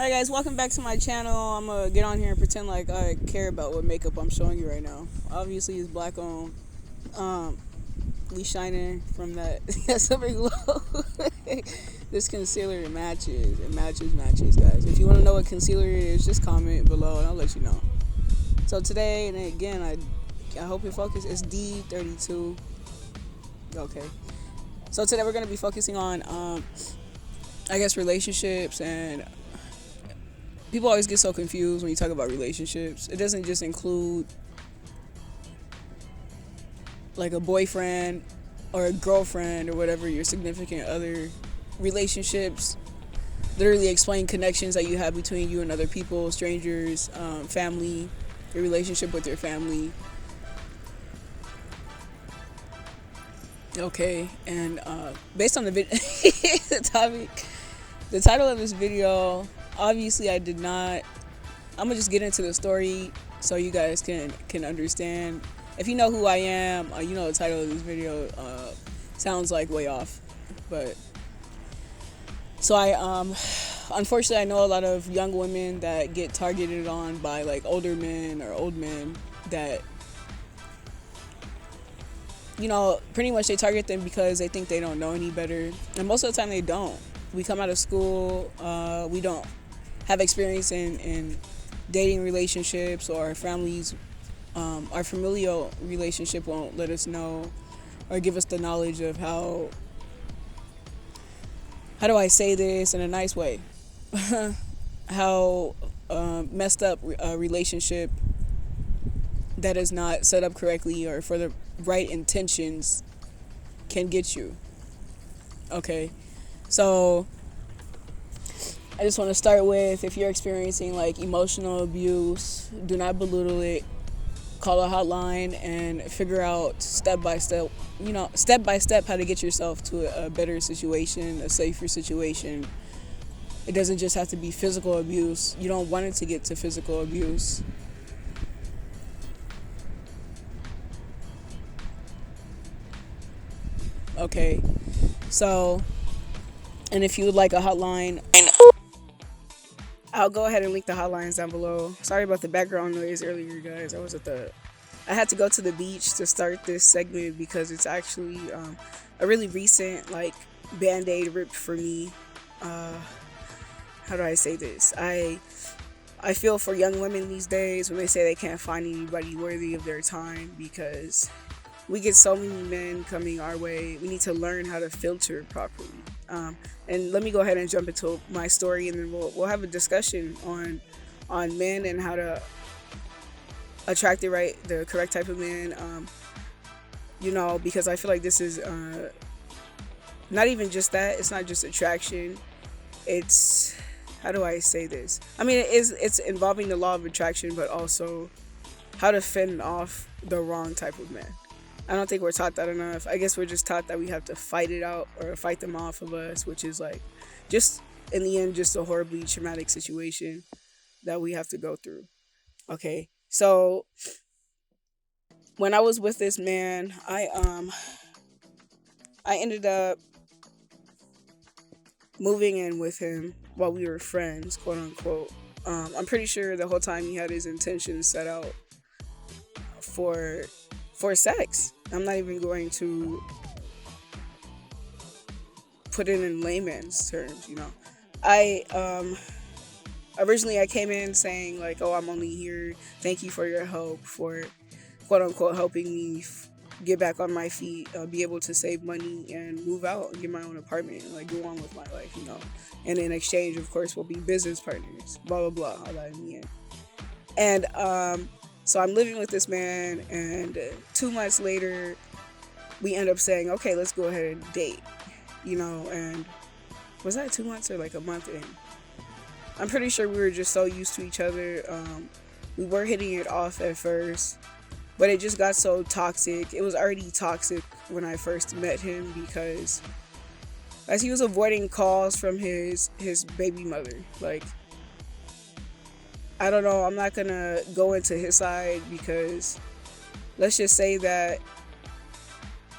Alright guys, welcome back to my channel. I'm gonna get on here and pretend like I care about what makeup I'm showing you right now. Obviously it's black on. We shining from that summer glow. This concealer, it matches guys. If you want to know what concealer is, just comment below and I'll let you know. So today, and again, I hope you focus, it's D32. Okay. So today we're gonna be focusing on I guess relationships, and people always get so confused when you talk about relationships. It doesn't just include like a boyfriend or a girlfriend or whatever, your significant other. Relationships literally explain connections that you have between you and other people, strangers, family, your relationship with your family. Okay, and based on the the title of this video, obviously I did not. I'm gonna just get into the story so you guys can understand. If you know who I am, you know the title of this video sounds like way off, but so unfortunately I know a lot of young women that get targeted on by like older men or old men that, you know, pretty much they target them because they think they don't know any better, and most of the time they don't. We come out of school, we don't have experience in dating relationships, or our families, our familial relationship won't let us know or give us the knowledge of how do I say this in a nice way, how messed up a relationship that is not set up correctly or for the right intentions can get you. Okay, so I just want to start with, if you're experiencing like emotional abuse, do not belittle it. Call a hotline and figure out step by step how to get yourself to a better situation, a safer situation. It doesn't just have to be physical abuse. You don't want it to get to physical abuse. Okay, so, and if you would like a hotline, I'll go ahead and link the hotlines down below. Sorry about the background noise earlier, guys. I had to go to the beach to start this segment because it's actually a really recent like band-aid rip for me. How do I say this? I feel for young women these days when they say they can't find anybody worthy of their time, because we get so many men coming our way. We need to learn how to filter properly. And let me go ahead and jump into my story, and then we'll have a discussion on men and how to attract the correct type of man. You know, because I feel like this is not even just that. It's not just attraction. It's, how do I say this? I mean, it's involving the law of attraction, but also how to fend off the wrong type of man. I don't think we're taught that enough. I guess we're just taught that we have to fight it out or fight them off of us, which is like, just in the end, just a horribly traumatic situation that we have to go through. Okay, so when I was with this man, I ended up moving in with him while we were friends, quote unquote. I'm pretty sure the whole time he had his intentions set out for sex. I'm not even going to put it in layman's terms, you know. Originally I came in saying like, oh, I'm only here, thank you for your help, for quote unquote helping me get back on my feet, be able to save money and move out and get my own apartment and like go on with my life, you know. And in exchange, of course, we'll be business partners, blah blah blah, all that in the end. And so I'm living with this man, and 2 months later, we end up saying, okay, let's go ahead and date, you know. And was that 2 months or like a month in? I'm pretty sure we were just so used to each other. We were hitting it off at first, but it just got so toxic. It was already toxic when I first met him, because as he was avoiding calls from his baby mother, like, I don't know, I'm not gonna go into his side, because let's just say that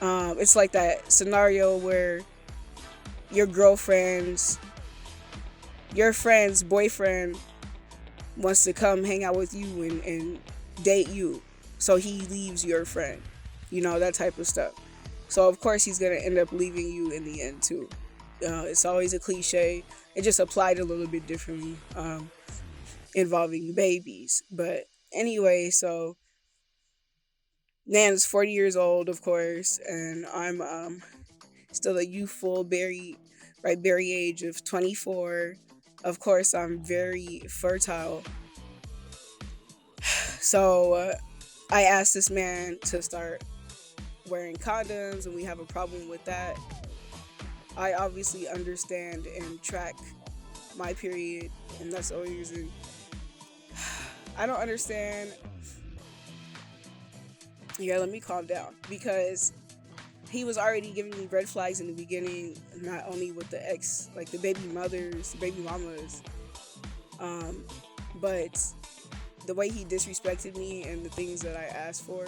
it's like that scenario where your girlfriend's your friend's boyfriend wants to come hang out with you and date you, so he leaves your friend, you know, that type of stuff. So of course he's gonna end up leaving you in the end too. It's always a cliche. It just applied a little bit differently, involving babies. But anyway, so Nan's 40 years old, of course, and I'm still a youthful berry age of 24. Of course, I'm very fertile. So I asked this man to start wearing condoms, and we have a problem with that. I obviously understand and track my period, and that's the only reason. I don't understand. Yeah, let me calm down, because he was already giving me red flags in the beginning, not only with the ex, like the baby mothers, the baby mamas, but the way he disrespected me and the things that I asked for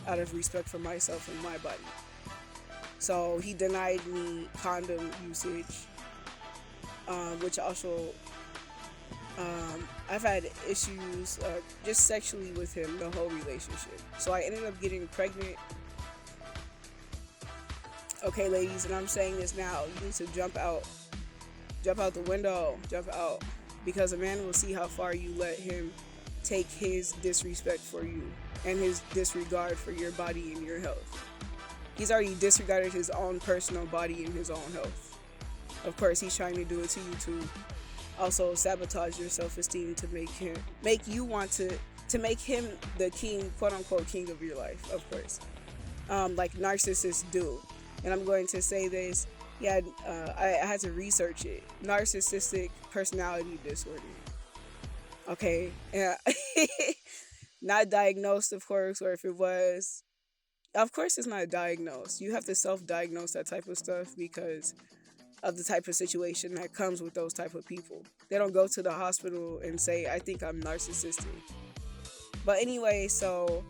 out of respect for myself and my body. So he denied me condom usage, which also, I've had issues just sexually with him the whole relationship. So I ended up getting pregnant. Okay, ladies, and I'm saying this now, you need to jump out the window, jump out, because a man will see how far you let him take his disrespect for you and his disregard for your body and your health. He's already disregarded his own personal body and his own health. Of course, he's trying to do it to you to also sabotage your self-esteem, to make you want to make him the king, quote unquote, king of your life, of course. Like narcissists do. And I'm going to say this, yeah, I had to research it. Narcissistic personality disorder. Okay, yeah. Not diagnosed, of course, or if it was, of course it's not diagnosed. You have to self-diagnose that type of stuff because of the type of situation that comes with those type of people. They don't go to the hospital and say, I think I'm narcissistic. But anyway, so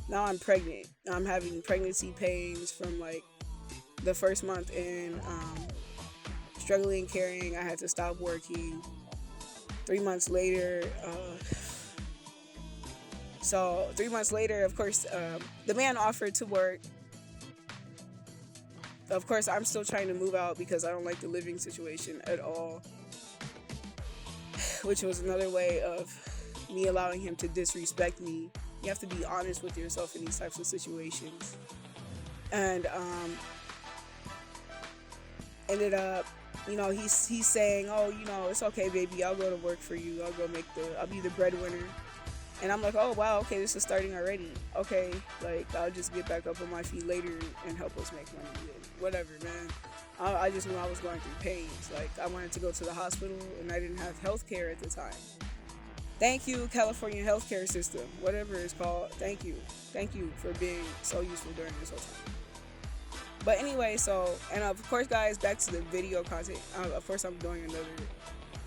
now I'm pregnant. I'm having pregnancy pains from like the first month in, struggling carrying. I had to stop working. 3 months later, so 3 months later, of course, the man offered to work. Of course, I'm still trying to move out because I don't like the living situation at all, which was another way of me allowing him to disrespect me. You have to be honest with yourself in these types of situations. And ended up, you know, he's saying, oh, you know, it's okay, baby, I'll go to work for you. I'll be the breadwinner. And I'm like, oh, wow, okay, this is starting already. Okay, like, I'll just get back up on my feet later and help us make money. Whatever, man. I just knew I was going through pains. Like, I wanted to go to the hospital, and I didn't have health care at the time. Thank you, California healthcare system, whatever it's called. Thank you. Thank you for being so useful during this whole time. But anyway, so, and of course, guys, back to the video content. Of course, I'm doing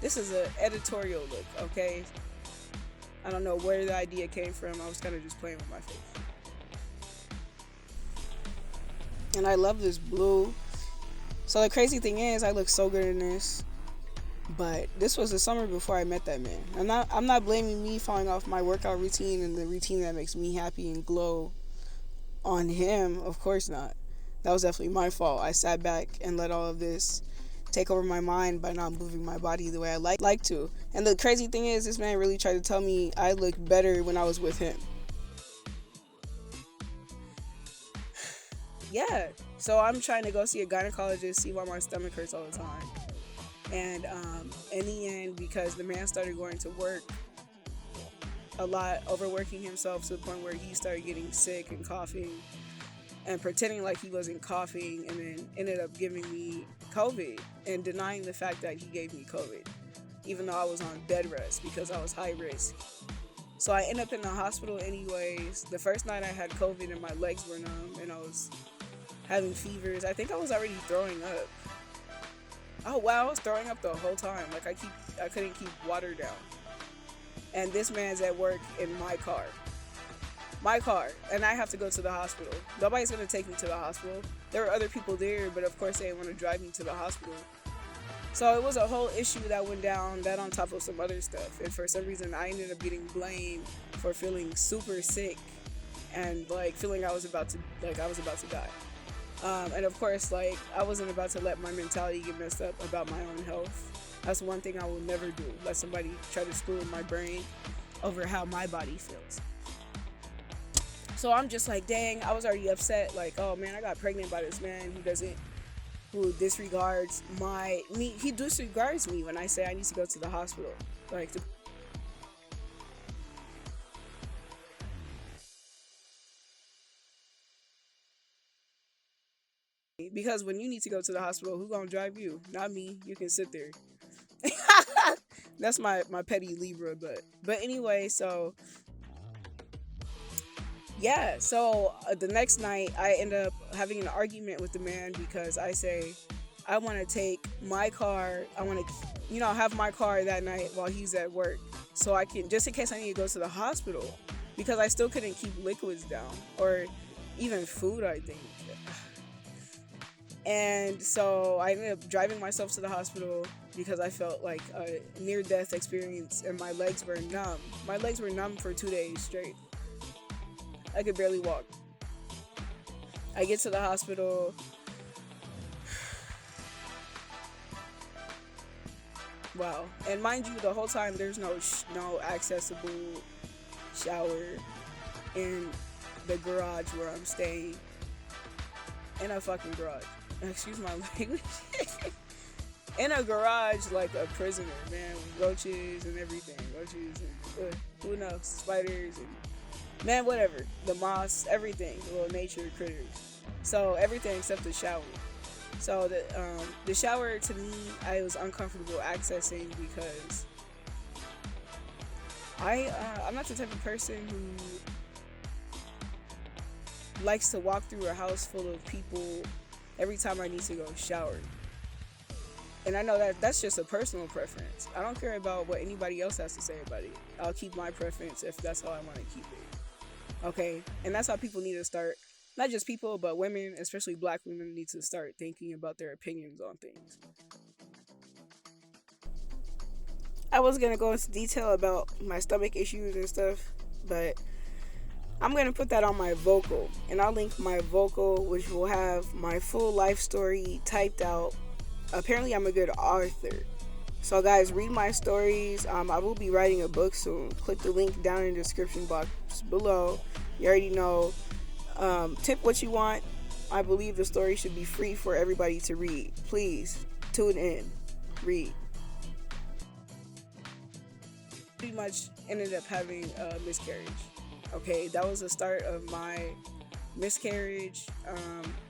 this is an editorial look, okay? I don't know where the idea came from. I was kind of just playing with my face. And I love this blue. So the crazy thing is, I look so good in this. But this was the summer before I met that man. I'm not blaming me falling off my workout routine and the routine that makes me happy and glow on him. Of course not. That was definitely my fault. I sat back and let all of this take over my mind by not moving my body the way I like to. And the crazy thing is, this man really tried to tell me I look better when I was with him. Yeah. So I'm trying to go see a gynecologist, see why my stomach hurts all the time. And in the end, because the man started going to work a lot, overworking himself to the point where he started getting sick and coughing and pretending like he wasn't coughing, and then ended up giving me COVID and denying the fact that he gave me COVID, even though I was on bed rest because I was high risk. So I ended up in the hospital anyways. The first night I had COVID and my legs were numb and I was having fevers. I think I was already throwing up. Oh wow, I was throwing up the whole time. Like I couldn't keep water down. And this man's at work in my car, and I have to go to the hospital. Nobody's gonna take me to the hospital. There were other people there, but of course they didn't want to drive me to the hospital. So it was a whole issue that went down, that on top of some other stuff. And for some reason, I ended up getting blamed for feeling super sick and like feeling I was about to die. And of course, like, I wasn't about to let my mentality get messed up about my own health. That's one thing I will never do. Let somebody try to screw with my brain over how my body feels. So I'm just like, dang, I was already upset. Like, oh man, I got pregnant by this man who disregards me. He disregards me when I say I need to go to the hospital. Like, because when you need to go to the hospital, who gonna drive you? Not me. You can sit there. That's my petty Libra, but anyway, so yeah, so the next night I end up having an argument with the man because I say I want to take my car, I want to have my car that night while he's at work, so I can, just in case I need to go to the hospital, because I still couldn't keep liquids down or even food, I think. And so I ended up driving myself to the hospital because I felt like a near-death experience and my legs were numb. My legs were numb for 2 days straight. I could barely walk. I get to the hospital. Wow. And mind you, the whole time there's no accessible shower in the garage where I'm staying. In a fucking garage. Excuse my language. In a garage like a prisoner, man, with roaches and everything. Roaches and who knows, spiders and man, whatever. The moss, everything, the little nature critters. So everything except the shower. So the shower, to me, I was uncomfortable accessing because I'm not the type of person who likes to walk through a house full of people every time I need to go shower. And I know that that's just a personal preference. I don't care about what anybody else has to say about it. I'll keep my preference if that's how I want to keep it. Okay? And that's how people need to start. Not just people, but women, especially black women, need to start thinking about their opinions on things. I was going to go into detail about my stomach issues and stuff, but I'm going to put that on my vocal, and I'll link my vocal, which will have my full life story typed out. Apparently, I'm a good author. So, guys, read my stories. I will be writing a book soon. Click the link down in the description box below. You already know. Tip what you want. I believe the story should be free for everybody to read. Please, tune in. Read. Pretty much ended up having a miscarriage. Okay, that was the start of my miscarriage,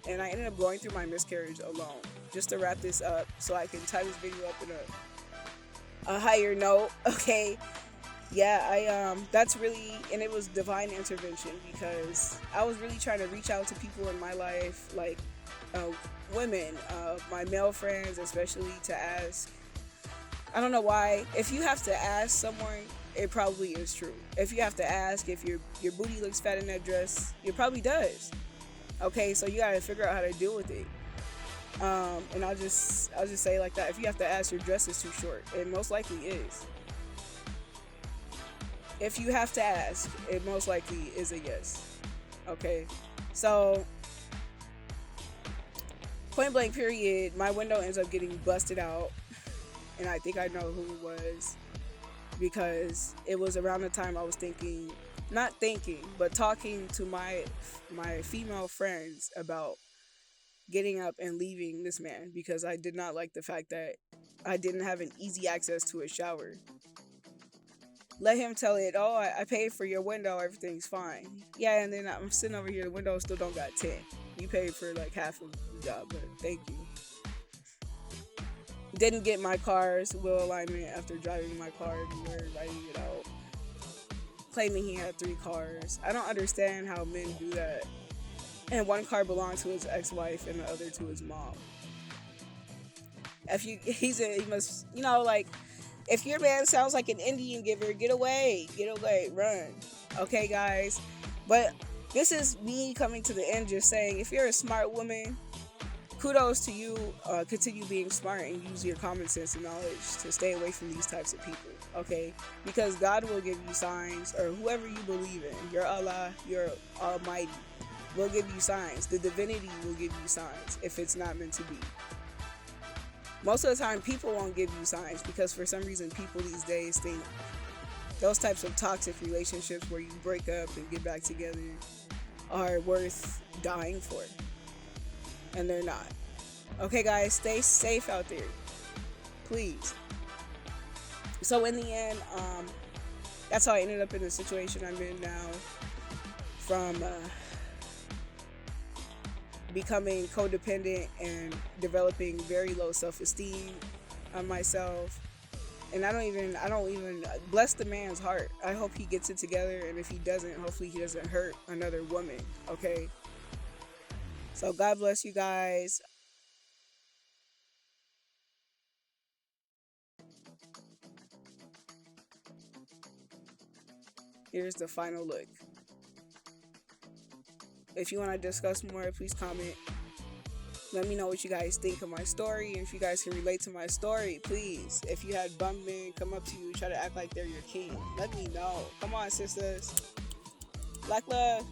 and I ended up going through my miscarriage alone. Just to wrap this up, so I can tie this video up in a higher note. Okay, yeah, that's really, and it was divine intervention because I was really trying to reach out to people in my life, like women, my male friends especially, to ask. I don't know why. If you have to ask someone, it probably is true. If you have to ask if your booty looks fat in that dress, it probably does. Okay, so you gotta figure out how to deal with it. And I'll just say it like that. If you have to ask, your dress is too short, it most likely is. If you have to ask, it most likely is a yes. Okay, so point blank period, my window ends up getting busted out, and I think I know who it was. Because it was around the time I was talking to my female friends about getting up and leaving this man, because I did not like the fact that I didn't have an easy access to a shower. Let him tell it, oh, I paid for your window, everything's fine. Yeah, and then I'm sitting over here, the window still don't got tint. You paid for like half of the job, but thank you. Didn't get my car's wheel alignment after driving my car everywhere, writing it out. Claiming he had 3 cars. I don't understand how men do that. And 1 car belonged to his ex-wife and the other to his mom. He must, like, if your man sounds like an Indian giver, get away, run. Okay, guys? But this is me coming to the end, just saying, if you're a smart woman, kudos to you. Continue being smart and use your common sense and knowledge to stay away from these types of people, okay? Because God will give you signs, or whoever you believe in, your Allah, your Almighty, will give you signs. The divinity will give you signs if it's not meant to be. Most of the time, people won't give you signs because for some reason, people these days think those types of toxic relationships where you break up and get back together are worth dying for. And they're not. Okay, guys, stay safe out there, please. So in the end, that's how I ended up in the situation I'm in now, from becoming codependent and developing very low self-esteem on myself. And I don't even bless the man's heart. I hope he gets it together, and if he doesn't, hopefully he doesn't hurt another woman, okay? So God bless you guys. Here's the final look. If you want to discuss more, please comment. Let me know what you guys think of my story, and if you guys can relate to my story, please. If you had bum men come up to you, try to act like they're your king, let me know. Come on, sisters. Blakluv.